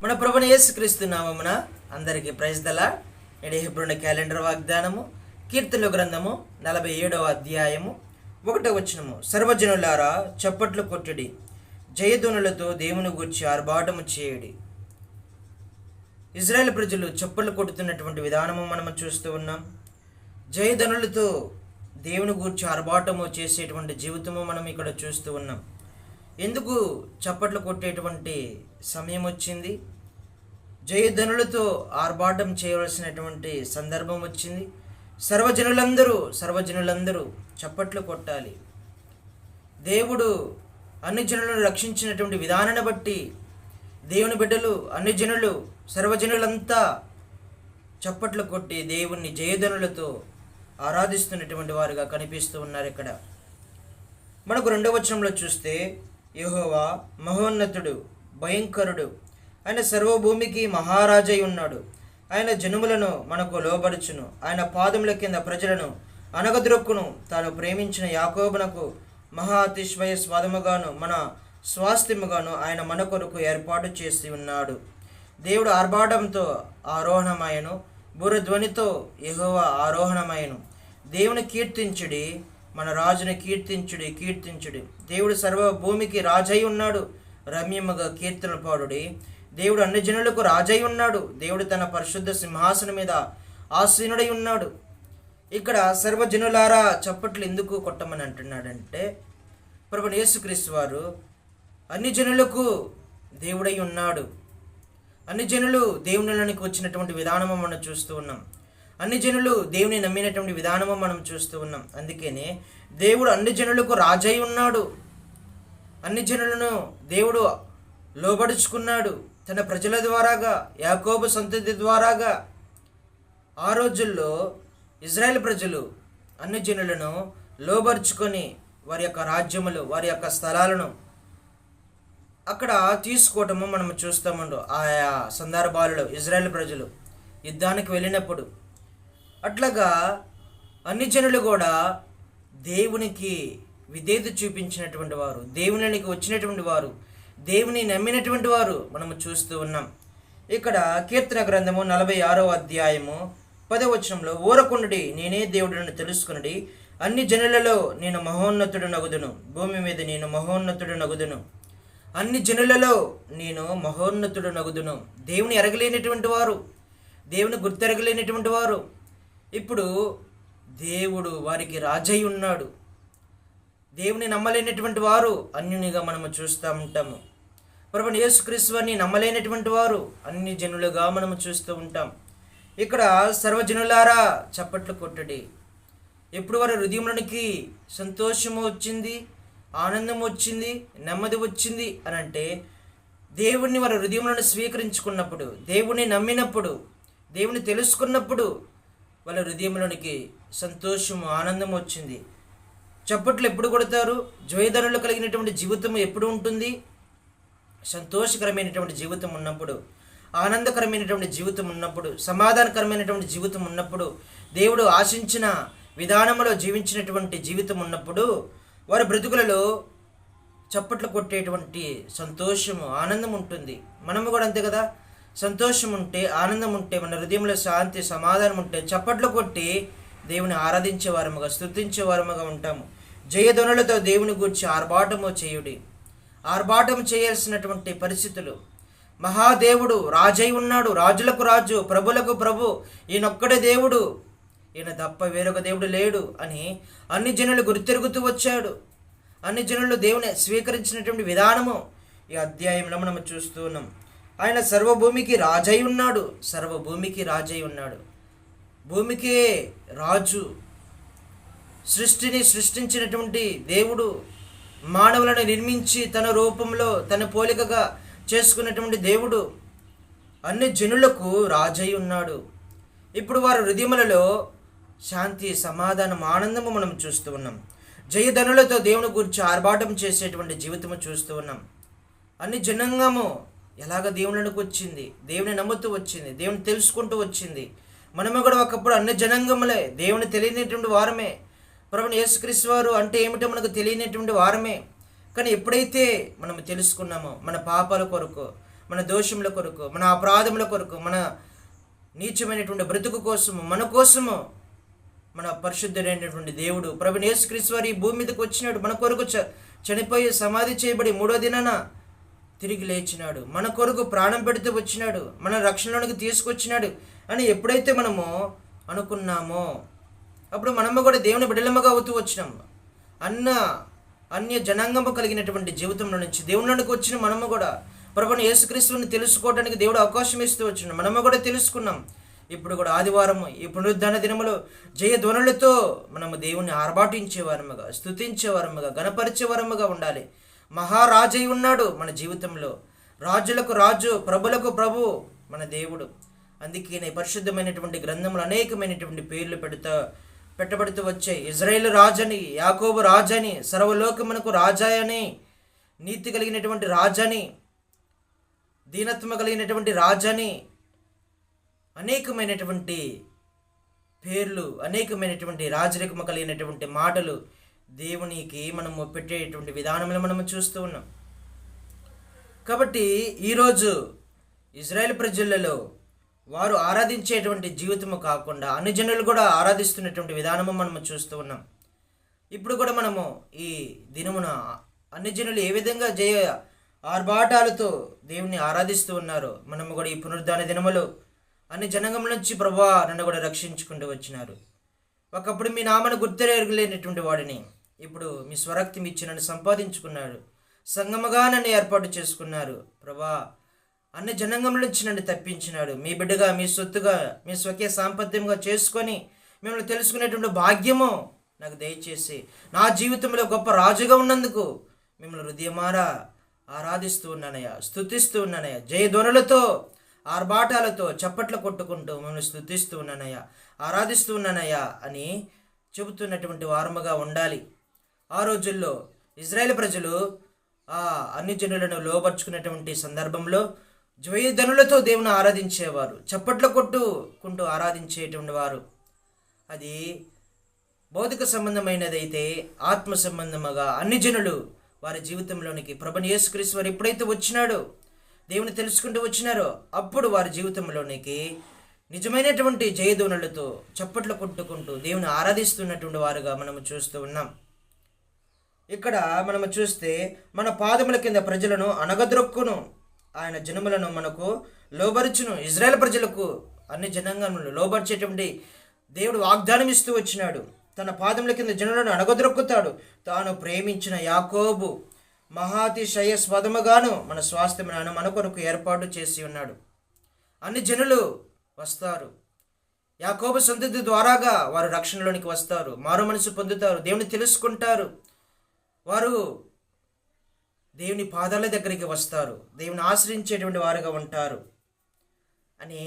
మన ప్రభువైన యేసుక్రీస్తు నామమున అందరికీ ప్రైజ్ ద లార్డ్. నేడు హెబ్రోను క్యాలెండర్ వాగ్దానము కీర్తనల గ్రంథము 47వ అధ్యాయము 1వ వచనము. సర్వజనులారా చప్పట్లు కొట్టుడి, జయధ్వనులతో దేవుని గూర్చి ఆర్భాటము చేయడి. ఇజ్రాయెల్ ప్రజలు చప్పట్లు కొడుతున్నటువంటి విధానము మనము చూస్తూ ఉన్నాం. జయధ్వనులతో దేవుని గూర్చి ఆర్భాటము చేసేటువంటి జీవితము మనం ఇక్కడ చూస్తూ ఉన్నాం. ఎందుకు చప్పట్లు కొట్టేటువంటి సమయం వచ్చింది? జయధ్వనులతో ఆర్భాటం చేయవలసినటువంటి సందర్భం వచ్చింది. సర్వజనులందరూ చప్పట్లు కొట్టాలి. దేవుడు అన్ని జనులను రక్షించినటువంటి విధానాన్ని బట్టి దేవుని బిడ్డలు, అన్ని జనులు, సర్వజనులంతా చప్పట్లు కొట్టి దేవుణ్ణి జయధ్వనులతో ఆరాధిస్తున్నటువంటి వారుగా కనిపిస్తూ ఉన్నారు. ఇక్కడ మనకు 2వ వచనంలో చూస్తే, యెహోవా మహోన్నతుడు, భయంకరుడు, ఆయన సర్వభూమికి మహారాజై ఉన్నాడు. ఆయన జనములను మనకు లోబడుచును, ఆయన పాదముల కింద ప్రజలను అనగద్రొక్కును. తాను ప్రేమించిన యాకోబునకు మహా అతిశయ స్వాదముగాను మన స్వాస్థ్యముగాను ఆయన మన కొరకు ఏర్పాటు చేసి ఉన్నాడు. దేవుడు ఆర్భాటంతో ఆరోహణమాయను, బురధ్వనితో యెహోవా ఆరోహణమాయను. దేవుని కీర్తించుడి, మన రాజుని కీర్తించుడి. దేవుడు సర్వభూమికి రాజై ఉన్నాడు, రమ్యముగా కీర్తనలు పాడుడి. దేవుడు అన్ని జనులకు రాజై ఉన్నాడు, దేవుడు తన పరిశుద్ధ సింహాసనం మీద ఆసీనుడై ఉన్నాడు. ఇక్కడ సర్వజనులారా చప్పట్లు ఎందుకు కొట్టమని అంటున్నాడంటే, ప్రభువైన యేసుక్రీస్తు వారు అన్ని జనులకు దేవుడై ఉన్నాడు. అన్ని జనులు దేవునిలోనికి వచ్చినటువంటి విధానము మనం చూస్తూ ఉన్నాం. అన్ని జనులు దేవుని నమ్మినటువంటి విధానము మనం చూస్తూ ఉన్నాం. అందుకనే దేవుడు అన్ని జనులకు రాజై ఉన్నాడు. అన్ని జనులను దేవుడు లోబడుచుకున్నాడు తన ప్రజల ద్వారాగా, యాకోబు సంతతి ద్వారాగా. ఆ రోజుల్లో ఇజ్రాయెల్ ప్రజలు అన్ని జనులను లోబరుచుకొని వారి యొక్క రాజ్యములు, వారి యొక్క స్థలాలను అక్కడ తీసుకోవటము మనం చూస్తామండు. ఆయా సందర్భాలలో ఇజ్రాయెల్ ప్రజలు యుద్ధానికి వెళ్ళినప్పుడు అట్లాగా అన్ని జనులు కూడా దేవునికి విధేయత చూపించినటువంటి వారు, దేవునికి వచ్చినటువంటి వారు, దేవుని నమ్మినటువంటి వారు మనము చూస్తూ ఉన్నాం. ఇక్కడ కీర్తన గ్రంథము 46వ అధ్యాయము 10వ వచనంలో, ఊరకుండుడి, నేనే దేవుడిని తెలుసుకునుడి, అన్ని జనులలో నేను మహోన్నతుడు నగుదును, భూమి మీద నేను మహోన్నతుడు నగుదును. అన్ని జనులలో నేను మహోన్నతుడు నగుదును. దేవుని ఎరగలేనటువంటి వారు, దేవుని గుర్తెరగలేనటువంటి వారు ఇప్పుడు దేవుడు వారికి రాజై ఉన్నాడు. దేవుని నమ్మలేనటువంటి వారు అన్యునిగా మనము చూస్తూ ఉంటాము. ప్రభువైన యేసుక్రీస్తు వారిని నమ్మలేనటువంటి వారు అన్ని జనులుగా మనము చూస్తూ ఉంటాం. ఇక్కడ సర్వజనులారా చప్పట్లు కొట్టుడి. ఎప్పుడు వారి హృదయంలోనికి సంతోషము వచ్చింది, ఆనందం వచ్చింది, నెమ్మది వచ్చింది అని అంటే, దేవుణ్ణి వారి హృదయంలో స్వీకరించుకున్నప్పుడు, దేవుణ్ణి నమ్మినప్పుడు, దేవుని తెలుసుకున్నప్పుడు వాళ్ళ హృదయంలోనికి సంతోషము, ఆనందం వచ్చింది. చప్పట్లు ఎప్పుడు కొడతారు? జయధ్వనులు కలిగినటువంటి జీవితం ఎప్పుడు ఉంటుంది? సంతోషకరమైనటువంటి జీవితం ఉన్నప్పుడు, ఆనందకరమైనటువంటి జీవితం ఉన్నప్పుడు, సమాధానకరమైనటువంటి జీవితం ఉన్నప్పుడు, దేవుడు ఆశించిన విధానంలో జీవించినటువంటి జీవితం ఉన్నప్పుడు వారి బ్రతుకులలో చప్పట్లు కొట్టేటువంటి సంతోషము, ఆనందం ఉంటుంది. మనము కూడా అంతే కదా. సంతోషం ఉంటే, ఆనందం ఉంటే, మన హృదయంలో శాంతి, సమాధానం ఉంటే చప్పట్లు కొట్టి దేవుని ఆరాధించే వారముగా, స్తుతించే వారముగా ఉంటాము. జయధ్వనులతో దేవుని గూర్చి ఆర్భాటము చేయుడి. ఆర్భాటం చేయాల్సినటువంటి పరిస్థితులు. మహాదేవుడు రాజై ఉన్నాడు, రాజులకు రాజు, ప్రభులకు ప్రభు, ఈయనొక్కడే దేవుడు, ఈయన తప్ప వేరొక దేవుడు లేడు అని అన్ని జనులు గుర్తెరుగుతూ వచ్చాడు. అన్ని జనులు దేవుని స్వీకరించినటువంటి విధానము ఈ అధ్యాయంలో మనం చూస్తూ ఉన్నాం. ఆయన సర్వభూమికి రాజై ఉన్నాడు, సర్వభూమికి రాజై ఉన్నాడు. భూమికే రాజు. సృష్టిని సృష్టించినటువంటి దేవుడు మానవులను నిర్మించి తన రూపంలో, తన పోలికగా చేసుకున్నటువంటి దేవుడు అన్ని జనులకు రాజై ఉన్నాడు. ఇప్పుడు వారి హృదయములలో శాంతి, సమాధానం, ఆనందము మనం చూస్తూ ఉన్నాం. జయధ్వనులతో దేవుని గురించి ఆర్భాటం చేసేటువంటి జీవితము చూస్తూ ఉన్నాం. అన్ని జనాంగము ఎలాగ దేవునికి వచ్చింది, దేవుని నమ్ముతూ వచ్చింది, దేవుని తెలుసుకుంటూ వచ్చింది. మనము కూడా ఒకప్పుడు అన్ని జనాంగములే, దేవుని తెలియనటువంటి వారమే. ప్రభువైన యేసుక్రీస్తు వారు అంటే ఏమిటో మనకు తెలియనటువంటి వారమే. కానీ ఎప్పుడైతే మనం తెలుసుకున్నామో మన పాపాల కొరకు, మన దోషముల కొరకు, మన అపరాధముల కొరకు, మన నీచమైనటువంటి బ్రతుకు కోసము, మన కోసము మన పరిశుద్ధుడైనటువంటి దేవుడు ప్రభువైన యేసుక్రీస్తు వారు ఈ భూమి మీదకి వచ్చినాడు. మన కొరకు చనిపోయి సమాధి చేయబడి 3వ దినాన తిరిగి లేచినాడు. మన కొరకు ప్రాణం పెడుతూ వచ్చినాడు, మన రక్షణలోనికి తీసుకొచ్చినాడు అని ఎప్పుడైతే మనము అనుకున్నామో అప్పుడు మనము కూడా దేవుని బిడ్డలముగా అవుతూ వచ్చినాం. అన్య జనాంగము కలిగినటువంటి జీవితంలో నుంచి దేవునిలోనికి వచ్చిన మనము కూడా ప్రభువైన యేసుక్రీస్తుని తెలుసుకోవడానికి దేవుడు అవకాశం ఇస్తూ వచ్చినాడు. మనము కూడా తెలుసుకున్నాం. ఇప్పుడు కూడా ఆదివారం ఈ పునరుద్ధాన దినములో జయధ్వనులతో మనము దేవుని ఆర్భాటించేవారముగా, స్తుతించేవారముగా, గణపరిచేవారముగా ఉండాలి. మహారాజై ఉన్నాడు మన జీవితంలో. రాజులకు రాజు, ప్రభులకు ప్రభు మన దేవుడు. అందుకే పరిశుద్ధమైనటువంటి గ్రంథములు అనేకమైనటువంటి పేర్లు పెట్టబడుతూ వచ్చాయి. ఇజ్రాయేలు రాజని, యాకోబు రాజని, సర్వలోకమునకు రాజాయని, నీతి కలిగినటువంటి రాజని, దీనత్వం కలిగినటువంటి రాజని, అనేకమైనటువంటి పేర్లు, అనేకమైనటువంటి రాజరికము కలిగినటువంటి మాటలు దేవునికి మనము పెట్టేటువంటి విధానంలో మనము చూస్తూ ఉన్నాం. కాబట్టి ఈరోజు ఇజ్రాయెల్ ప్రజలలో వారు ఆరాధించేటువంటి జీవితము కాకుండా అన్ని జనులు కూడా ఆరాధిస్తున్నటువంటి విధానము మనము చూస్తూ ఉన్నాం. ఇప్పుడు కూడా మనము ఈ దినమున అన్ని జనులు ఏ విధంగా జయ ఆర్భాటాలతో దేవుని ఆరాధిస్తూ ఉన్నారో మనము కూడా ఈ పునరుద్ధాన దినములో అన్ని జనాంగముల నుంచి ప్రభువా నన్ను కూడా రక్షించుకుంటూ వచ్చినారు. ఒకప్పుడు మీ నామను గుర్తెరగలేనటువంటి వాడిని ఇప్పుడు మీ స్వరక్తి ఇచ్చి నన్ను సంపాదించుకున్నారు. సంగముగా నన్ను ఏర్పాటు చేసుకున్నారు. ప్రభా అన్ని జనాంగముల నుంచి నన్ను తప్పించినాడు. మీ బిడ్డగా, మీ సొత్తుగా, మీ స్వకీయ సాంపత్యంగా చేసుకొని మిమ్మల్ని తెలుసుకునేటువంటి భాగ్యము నాకు దయచేసి నా జీవితంలో గొప్ప రాజుగా ఉన్నందుకు మిమ్మల్ని హృదయమారా ఆరాధిస్తూ ఉన్నానయ్యా, స్తుతిస్తూ ఉన్నానయ్యా. జయధ్వనులతో, ఆర్భాటాలతో, చప్పట్లు కొట్టుకుంటూ మిమ్మల్ని స్తుతిస్తూ ఉన్నానయ్యా, ఆరాధిస్తూ ఉన్నానయ్యా అని చెబుతున్నటువంటి వారముగా ఉండాలి. ఆ రోజుల్లో ఇజ్రాయేల్ ప్రజలు అన్ని జనులను లోబర్చుకున్నటువంటి సందర్భంలో జయధ్వనులతో దేవుని ఆరాధించేవారు, చప్పట్లు కొట్టుకుంటూ ఆరాధించేటువంటి వారు. అది భౌతిక సంబంధమైనదైతే ఆత్మ సంబంధముగా అన్ని జనులు వారి జీవితంలోనికి ప్రభువైన యేసుక్రీస్తు వారు ఎప్పుడైతే వచ్చినాడో, దేవుని తెలుసుకుంటూ వచ్చినారో అప్పుడు వారి జీవితంలోనికి నిజమైనటువంటి జయధ్వనులతో చప్పట్లు కొట్టుకుంటూ దేవుని ఆరాధిస్తున్నటువంటి వారుగా మనము చూస్తూ ఉన్నాం. ఇక్కడ మనము చూస్తే మన పాదముల కింద ప్రజలను అనగద్రొక్కును, ఆయన జనములను మనకు లోబరుచును. ఇజ్రాయెల్ ప్రజలకు అన్ని జనాంగములను లోబరిచేటువంటి దేవుడు వాగ్దానం ఇస్తూ వచ్చినాడు. తన పాదముల కింద జనులను అనగద్రొక్కుతాడు. తాను ప్రేమించిన యాకోబు మహాతిశయస్పదముగాను మన స్వాస్థ్యమును మన కొరకు ఏర్పాటు చేసి ఉన్నాడు. అన్ని జనులు వస్తారు. యాకోబు సంతతి ద్వారాగా వారు రక్షణలోనికి వస్తారు, మారు మనసు పొందుతారు, దేవుని తెలుసుకుంటారు. వారు దేవుని పాదాల దగ్గరికి వస్తారు, దేవుని ఆశ్రయించేటువంటి వారుగా ఉంటారు అని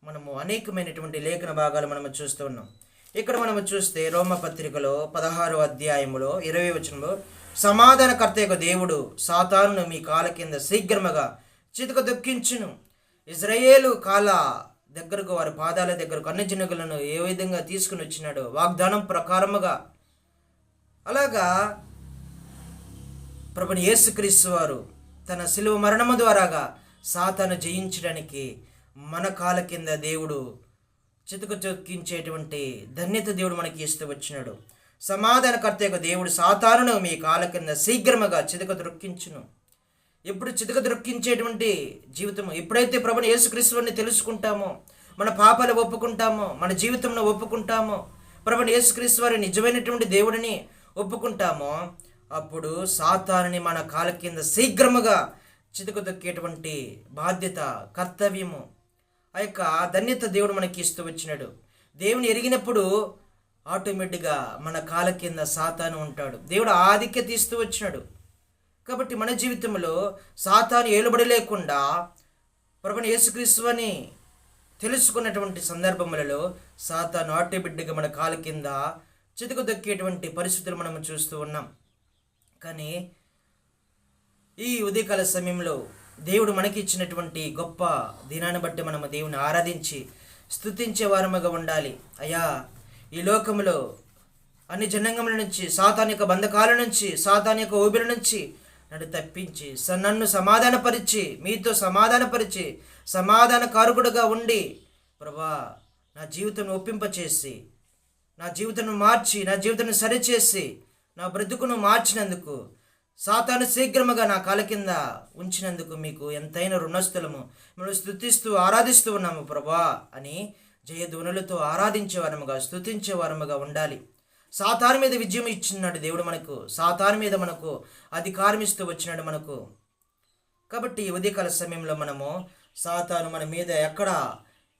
మనము అనేకమైనటువంటి లేఖన భాగాలు మనము చూస్తూ ఉన్నాం. ఇక్కడ మనము చూస్తే రోమపత్రికలో 16వ అధ్యాయములో 20వ వచనంలో సమాధానకర్త యొక్క దేవుడు సాతానును మీ కాళ్ళ కింద శీఘ్రముగా చితక దొక్కించును. ఇజ్రాయేలు కాళ్ళ దగ్గరకు, వారి పాదాల దగ్గరకు అన్ని జనులను ఏ విధంగా తీసుకుని వచ్చినాడో వాగ్దానం ప్రకారముగా అలాగా ప్రభువైన యేసుక్రీస్తు వారు తన శిలువ మరణము ద్వారాగా సాతాను జయించడానికి మన కాళ్ళ కింద దేవుడు చితుకు చొక్కించేటువంటి ధన్యత దేవుడు మనకి ఇస్తూ వచ్చినాడు. సమాధానకర్త యొక్క దేవుడు సాతానును మీ కాళ్ళ కింద శీఘ్రముగా చితక ద్రొక్కించును. ఎప్పుడు చితక ద్రొక్కించేటువంటి జీవితము ఎప్పుడైతే ప్రభువైన యేసుక్రీస్తు వారిని తెలుసుకుంటామో, మన పాపాలు ఒప్పుకుంటామో, మన జీవితంలో ఒప్పుకుంటామో, ప్రభువైన యేసుక్రీస్తు వారి నిజమైనటువంటి దేవుడిని ఒప్పుకుంటామో అప్పుడు సాతానుని మన కాళ్ళ కింద శీఘ్రముగా చితక దొక్కేటువంటి బాధ్యత, కర్తవ్యము, ఆ యొక్క ధన్యత దేవుడు మనకి ఇస్తూ వచ్చినాడు. దేవుని ఎరిగినప్పుడు ఆటోమేటిక్గా మన కాళ్ళ కింద సాతాను ఉంటాడు. దేవుడు ఆధిక్యత ఇస్తూ వచ్చినాడు. కాబట్టి మన జీవితంలో సాతాను ఏలుబడి లేకుండా ప్రభువైన యేసుక్రీస్తుని తెలుసుకున్నటువంటి సందర్భములలో సాతాను ఆటోమేటిక్గా మన కాళ్ళ కింద చితక దొక్కేటువంటి పరిస్థితులు మనం చూస్తూ ఉన్నాం. కానీ ఈ ఉదయకాల సమయంలో దేవుడు మనకి ఇచ్చినటువంటి గొప్ప దినాన్ని బట్టి మనము దేవుని ఆరాధించి స్తుతించే వారముగా ఉండాలి. అయ్యా, ఈ లోకములో అన్ని జనాంగముల నుంచి, సాతాను యొక్క బంధకాల నుంచి, సాతాను యొక్క ఊబిల నుంచి నన్ను తప్పించి నన్ను సమాధానపరిచి, మీతో సమాధానపరిచి, సమాధాన కారకుడుగా ఉండి ప్రభా నా జీవితం ఒప్పింపచేసి, నా జీవితం మార్చి, నా జీవితం సరిచేసి, నా బ్రతుకును మార్చినందుకు, సాతాను శీఘ్రముగా నా కాళ్ళ కింద ఉంచినందుకు మీకు ఎంతైనా రుణస్థలము. మిమ్మల్ని స్తుతిస్తూ ఆరాధిస్తూ ఉన్నాము ప్రభా అని జయధ్వనులతో ఆరాధించేవారముగా, స్తుతించేవారముగా ఉండాలి. సాతాను మీద విజయం ఇచ్చినాడు దేవుడు మనకు, సాతాను మీద మనకు అధికారం ఇస్తూ వచ్చినాడు మనకు. కాబట్టి ఉదయకాల సమయంలో మనము సాతాను మన మీద ఎక్కడ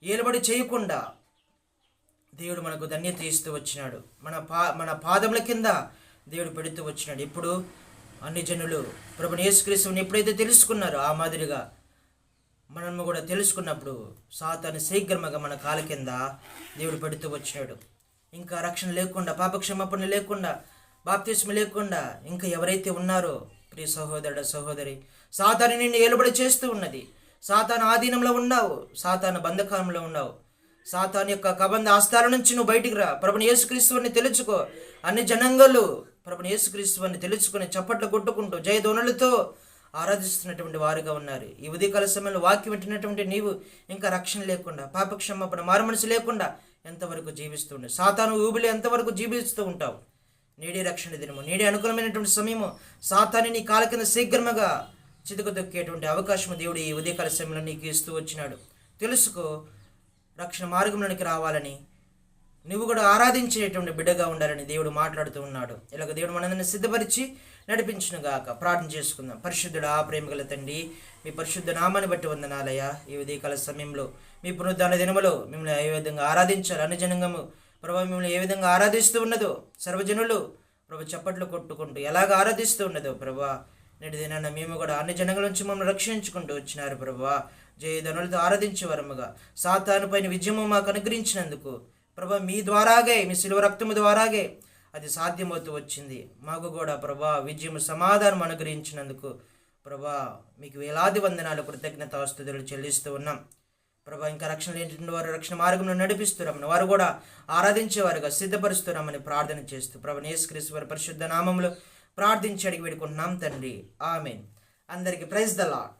ఏలుబడి చేయకుండా దేవుడు మనకు ధన్యత ఇస్తూ వచ్చినాడు. మన పాదముల కింద దేవుడు పెడుతూ వచ్చినాడు. ఇప్పుడు అన్ని జనులు ప్రభుని యేసుక్రీస్తుని ఎప్పుడైతే తెలుసుకున్నారో ఆ మాదిరిగా మనము కూడా తెలుసుకున్నప్పుడు సాతాను శీఘ్రముగా మన కాళ్ళ కింద దేవుడు పెడుతూ వచ్చినాడు. ఇంకా రక్షణ లేకుండా, పాపక్షమాపణ లేకుండా, బాప్తిస్మ లేకుండా ఇంకా ఎవరైతే ఉన్నారో ప్రియ సహోదరుడు సహోదరి, సాతాను నిన్ను ఏలుబడి చేస్తూ ఉన్నది. సాతాను ఆధీనంలో ఉన్నావు, సాతాను బంధకాలంలో ఉన్నావు. సాతాను యొక్క కబంధ ఆస్థాల నుంచి నువ్వు బయటికి రా. ప్రభుని యేసుక్రీస్తుని తెలుసుకో. అన్ని జనాంగాలు ప్రభుని యేసుక్రీస్తుని తెలుసుకుని చప్పట్లు కొట్టుకుంటూ జయధ్వనులతో ఆరాధిస్తున్నటువంటి వారుగా ఉన్నారు. ఈ ఉదయకాల సమయంలో వాక్యం వింటున్నటువంటి నీవు ఇంకా రక్షణ లేకుండా, పాపక్షమాపణ మారుమనసు లేకుండా ఎంతవరకు జీవిస్తుండే, సాతాను ఊబిలో ఎంతవరకు జీవిస్తూ ఉంటావు? నేడే రక్షణ దినము, నేడే అనుకూలమైనటువంటి సమయము. సాతాను నీ కాళ్ళ కింద శీఘ్రముగా చితకదొక్కేటువంటి అవకాశం దేవుడు ఈ ఉదయకాల సమయంలో నీకు ఇస్తూ వచ్చినాడు. తెలుసుకో, రక్షణ మార్గంలోనికి రావాలని, నువ్వు కూడా ఆరాధించేటువంటి బిడ్డగా ఉండాలని దేవుడు మాట్లాడుతూ ఉన్నాడు. ఇలాగ దేవుడు మనందరిని సిద్ధపరిచి నడిపించునుగాక. ప్రార్థన చేసుకుందాం. పరిశుద్ధుడా, ప్రేమగల తండ్రి, మీ పరిశుద్ధ నామాన్ని బట్టి వందనాలయ్యా. ఈ ఉదయకాల సమయంలో మీ పునరుద్ధాన దినములో మిమ్మల్ని ఏ విధంగా ఆరాధించాలి, అన్ని జనంగము ప్రభు మిమ్మల్ని ఏ విధంగా ఆరాధిస్తూ ఉన్నదో, సర్వజనులు ప్రభు చప్పట్లు కొట్టుకుంటూ ఎలాగ ఆరాధిస్తూ ఉన్నదో ప్రభా, నేటి దినాన మేము కూడా అన్ని జనముల నుంచి మమ్మల్ని రక్షించుకుంటూ వచ్చినారు ప్రభా. జయధనులతో ఆరాధించే వరముగా సాతాను పైన విజయము మాకు అనుగ్రహించినందుకు ప్రభా, మీ ద్వారాగే, మీ శిలువ రక్తము ద్వారాగే అది సాధ్యమవుతూ వచ్చింది. మాకు కూడా ప్రభా విజయము సమాధానం అనుగ్రహించినందుకు ప్రభా మీకు వేలాది వందనాలు, కృతజ్ఞతాస్తుతులు చెల్లిస్తూ ఉన్నాం ప్రభా. ఇంకా రక్షణ లేని వారు రక్షణ మార్గంలో నడిపిస్తున్నామని, వారు కూడా ఆరాధించేవారుగా సిద్ధపరుస్తున్నామని ప్రార్థన చేస్తూ ప్రభు యేసుక్రీస్తు వారి పరిశుద్ధ నామములో ప్రార్థించి అడిగి వేడుకుంటున్నాం తండ్రి. ఆమేన్. అందరికీ ప్రైజ్ ద లార్డ్.